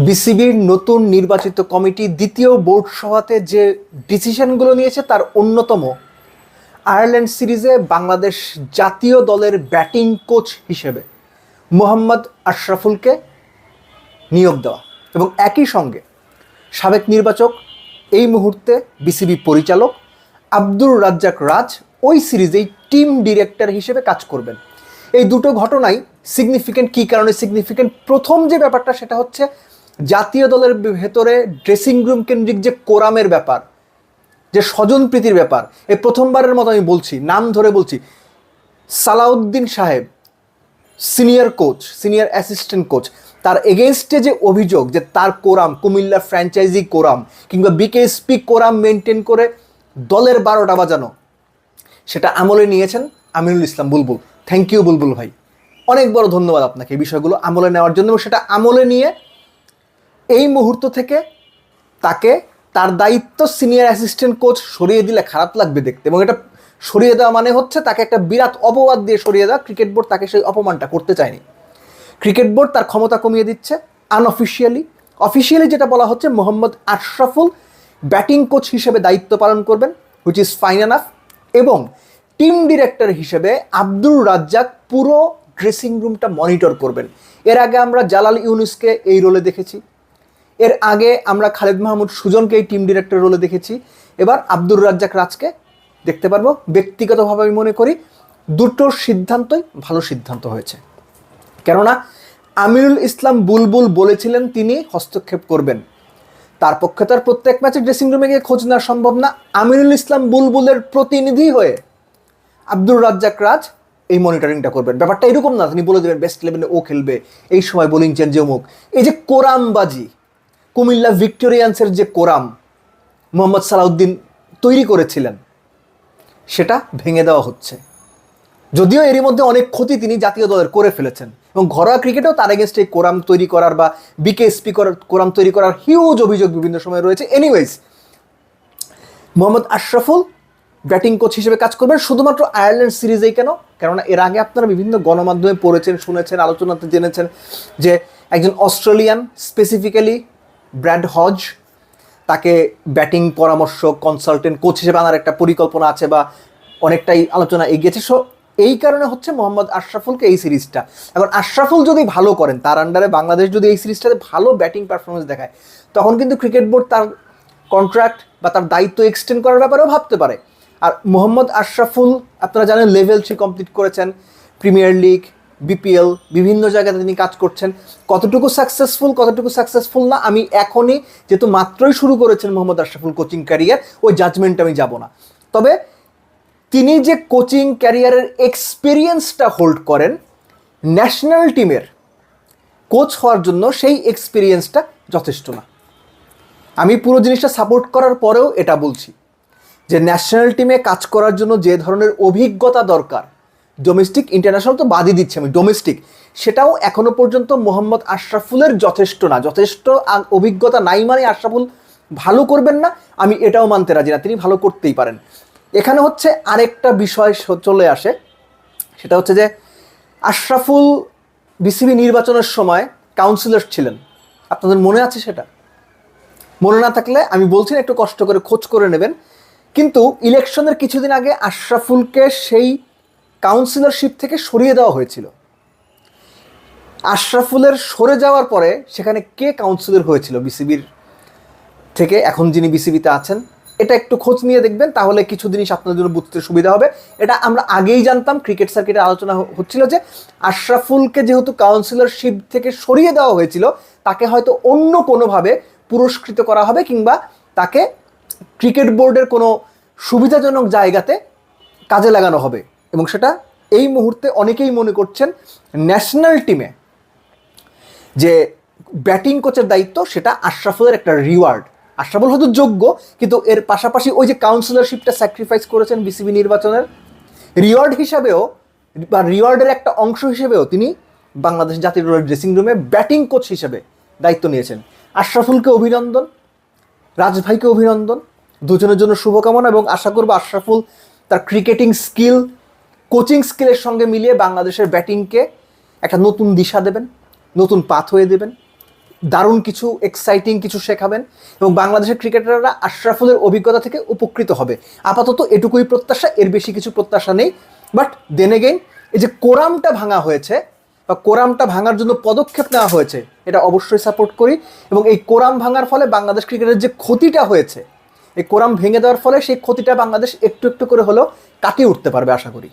বিসিবির নতুন নির্বাচিত কমিটি দ্বিতীয় বোর্ড সভাতে যে ডিসিশনগুলো নিয়েছে তার অন্যতম আয়ারল্যান্ড সিরিজে বাংলাদেশ জাতীয় দলের ব্যাটিং কোচ হিসেবে মোহাম্মদ আশরাফুলকে নিয়োগ দেওয়া এবং একই সঙ্গে সাবেক নির্বাচক এই মুহূর্তে বিসিবি পরিচালক আব্দুর রাজ্জাক রাজ ওই সিরিজেই টিম ডিরেক্টর হিসেবে কাজ করবেন। এই দুটো ঘটনাই সিগনিফিকেন্ট। কী কারণে সিগনিফিকেন্ট? প্রথম যে ব্যাপারটা সেটা হচ্ছে জাতীয় দলের ভেতরে ড্রেসিং রুম কেন্দ্রিক যে কোরামের ব্যাপার, যে স্বজনপ্রীতির ব্যাপার, এই প্রথমবারের মতো আমি বলছি, নাম ধরে বলছি, সালাউদ্দিন সাহেব senior coach, senior assistant coach, তার এগেনস্টে যে অভিযোগ যে তার কোরাম, কুমিল্লা ফ্র্যাঞ্চাইজি কোরাম কিংবা বিকেএসপি কোরাম মেনটেন করে দলের 12টা বাজানো, সেটা আমলে নিয়েছেন আমিনুল ইসলাম বুলবুল। থ্যাংক ইউ বুলবুল ভাই, অনেক বড় ধন্যবাদ আপনাকে এই বিষয়গুলো আমলে নেওয়ার জন্য। এবং সেটা আমলে নিয়ে এই মুহূর্ত থেকে তাকে তার দায়িত্ব সিনিয়র অ্যাসিস্ট্যান্ট কোচ সরিয়ে দিলে খারাপ লাগবে দেখতে, এবং এটা সরিয়ে দেওয়া মানে হচ্ছে তাকে একটা বিরাট অপবাদ দিয়ে সরিয়ে দেওয়া। ক্রিকেট বোর্ড তাকে সেই অপমানটা করতে চায়নি। ক্রিকেট বোর্ড তার ক্ষমতা কমিয়ে দিচ্ছে আনঅফিসিয়ালি। অফিসিয়ালি যেটা বলা হচ্ছে মোহাম্মদ আশরাফুল ব্যাটিং কোচ হিসেবে দায়িত্ব পালন করবেন, হুইচ ইজ ফাইন এনাফ। এবং টিম ডিরেক্টর হিসেবে আব্দুর রাজ্জাক পুরো ড্রেসিং রুমটা মনিটর করবেন। এর আগে আমরা জালাল ইউনুসকে এই রোলে দেখেছি, এর আগে আমরা খালেদ মাহমুদ সুজনকে এই টিম ডিরেক্টর রোলে দেখেছি, এবার আব্দুর রাজ্জাক রাজকে দেখতে পারবো। ব্যক্তিগতভাবে আমি মনে করি দুটোর সিদ্ধান্তই ভালো সিদ্ধান্ত হয়েছে, কেননা আমিনুল ইসলাম বুলবুল বলেছিলেন তিনি হস্তক্ষেপ করবেন। তার পক্ষে তার প্রত্যেক ম্যাচে ড্রেসিং রুমে গিয়ে খোঁজ নেওয়া সম্ভব না। আমিনুল ইসলাম বুলবুলের প্রতিনিধি হয়ে আব্দুর রাজ্জাক রাজ এই মনিটরিংটা করবেন। ব্যাপারটা এরকম না তিনি বলে দেবেন বেস্ট 11-এ ও খেলবে, এই সময় বোলিং চেঞ্জে অমুক। এই যে কোরামবাজি, কুমিল্লা ভিক্টোরিয়ান্সের যে কোরাম মোহাম্মদ সালাউদ্দিন তৈরি করেছিলেন, সেটা ভেঙে দেওয়া হচ্ছে। যদিও এরই মধ্যে অনেক ক্ষতি তিনি জাতীয় দলের করে ফেলেছেন, এবং ঘরোয়া ক্রিকেটেও তার এগেনস্টে এই কোরাম তৈরি করার বা বিকেএসপি কোরাম তৈরি করার হিউজ অভিযোগ বিভিন্ন সময় রয়েছে। Anyways, Mohammad Ashraful batting coach হিসেবে কাজ করবেন শুধুমাত্র আয়ারল্যান্ড সিরিজেই। কেন? কেননা এর আগে আপনারা বিভিন্ন গণমাধ্যমে পড়েছেন, শুনেছেন, আলোচনাতে জেনেছেন যে একজন অস্ট্রেলিয়ান, স্পেসিফিক্যালি ব্র্যাড হজ, তাকে ব্যাটিং পরামর্শক, কনসালটেন্ট কোচ হিসেবে আনার একটা পরিকল্পনা আছে বা অনেকটাই আলোচনা এগিয়েছে। সো এই কারণে হচ্ছে মোহাম্মদ আশরাফুলকে এই সিরিজটা। এখন আশরাফুল যদি ভালো করেন, তার আন্ডারে বাংলাদেশ যদি এই সিরিজটাতে ভালো ব্যাটিং পারফরমেন্স দেখায়, তখন কিন্তু ক্রিকেট বোর্ড তার কন্ট্রাক্ট বা তার দায়িত্ব এক্সটেন্ড করার ব্যাপারেও ভাবতে পারে। আর মোহাম্মদ আশরাফুল আপনারা জানেন লেভেল 3 কমপ্লিট করেছেন, প্রিমিয়ার লিগ, বিপিএল, বিভিন্ন জায়গাতে তিনি কাজ করছেন। কতটুকু সাকসেসফুল না আমি এখনই, যেহেতু মাত্রই শুরু করেছেন মোহাম্মদ আশরাফুল কোচিং ক্যারিয়ার, ওই জাজমেন্ট আমি যাব না। তবে তিনি যে কোচিং ক্যারিয়ারের এক্সপিরিয়েন্সটা হোল্ড করেন ন্যাশনাল টিমের কোচ হওয়ার জন্য, সেই এক্সপিরিয়েন্সটা যথেষ্ট না। আমি পুরো জিনিসটা সাপোর্ট করার পরেও এটা বলছি যে ন্যাশনাল টিমে কাজ করার জন্য যে ধরনের অভিজ্ঞতা দরকার, ডোমেস্টিক ইন্টারন্যাশনাল তো বাদই দিচ্ছি আমি, ডোমেস্টিক, সেটাও এখনো পর্যন্ত মোহাম্মদ আশরাফুলের যথেষ্ট না। যথেষ্ট অভিজ্ঞতা নাই মানে আশরাফুল ভালো করবেন না, আমি এটাও মানতে রাজি না। তিনি ভালো করতেই পারেন। এখানে হচ্ছে আরেকটা বিষয় চলে আসে, সেটা হচ্ছে যে আশরাফুল বিসিবি নির্বাচনের সময় কাউন্সিলর ছিলেন, আপনাদের মনে আছে? সেটা মনে না থাকলে আমি বলছি একটু কষ্ট করে খোঁজ করে নেবেন। কিন্তু ইলেকশনের কিছুদিন আগে আশরাফুলকে সেই কাউন্সিলরশিপ থেকে সরিয়ে দেওয়া হয়েছিল। আশরাফুলের সরে যাওয়ার পরে সেখানে কে কাউন্সিলর হয়েছিল বিসিবির থেকে, এখন যিনি বিসিবিতে আছেন, এটা একটু খোঁজ নিয়ে দেখবেন, তাহলে কিছু জিনিস আপনাদের জন্য বুঝতে সুবিধা হবে। এটা আমরা আগেই জানতাম, ক্রিকেট সার্কিটে আলোচনা হচ্ছিল যে আশরাফুলকে যেহেতু কাউন্সিলরশিপ থেকে সরিয়ে দেওয়া হয়েছিল, তাকে হয়তো অন্য কোনোভাবে পুরস্কৃত করা হবে কিংবা তাকে ক্রিকেট বোর্ডের কোনো সুবিধাজনক জায়গাতে কাজে লাগানো হবে। এবং সেটা এই মুহূর্তে অনেকেই মনে করছেন ন্যাশনাল টিমে যে ব্যাটিং কোচের দায়িত্ব, সেটা আশরাফুলের একটা রিওয়ার্ড। আশরাফুল হয়তো যোগ্য, কিন্তু এর পাশাপাশি ওই যে কাউন্সিলরশিপটা স্যাক্রিফাইস করেছেন বিসিবি নির্বাচনের, রিওয়ার্ড হিসাবেও বা রিওয়ার্ডের একটা অংশ হিসেবেও তিনি বাংলাদেশ জাতীয় দলের ড্রেসিং রুমে ব্যাটিং কোচ হিসেবে দায়িত্ব নিয়েছেন। আশরাফুলকে অভিনন্দন, রাজভাইকে অভিনন্দন, দুজনের জন্য শুভকামনা, এবং আশা করব আশরাফুল তার ক্রিকেটিং স্কিল, কোচিং স্কিলের সঙ্গে মিলিয়ে বাংলাদেশের ব্যাটিংকে একটা নতুন দিশা দেবেন, নতুন পাথওয়ে দেবেন। দারুণ কিছু এক্সাইটিং কিছু শেখাবেন এবং বাংলাদেশের ক্রিকেটাররা আশরাফুলের অভিজ্ঞতা থেকে উপকৃত হবে। আপাতত এটুকুই প্রত্যাশা, এর বেশি কিছু প্রত্যাশা নেই। বাট দেন এগেইন, এই যে কোরামটা ভাঙা হয়েছে বা কোরামটা ভাঙার জন্য পদক্ষেপ নেওয়া হয়েছে, এটা অবশ্যই সাপোর্ট করি। এবং এই কোরাম ভাঙার ফলে বাংলাদেশ ক্রিকেটের যে ক্ষতিটা হয়েছে, এই কোরাম ভেঙে দেওয়ার ফলে সেই ক্ষতিটা বাংলাদেশ একটু একটু করে হলেও কাটিয়ে উঠতে পারবে আশা করি।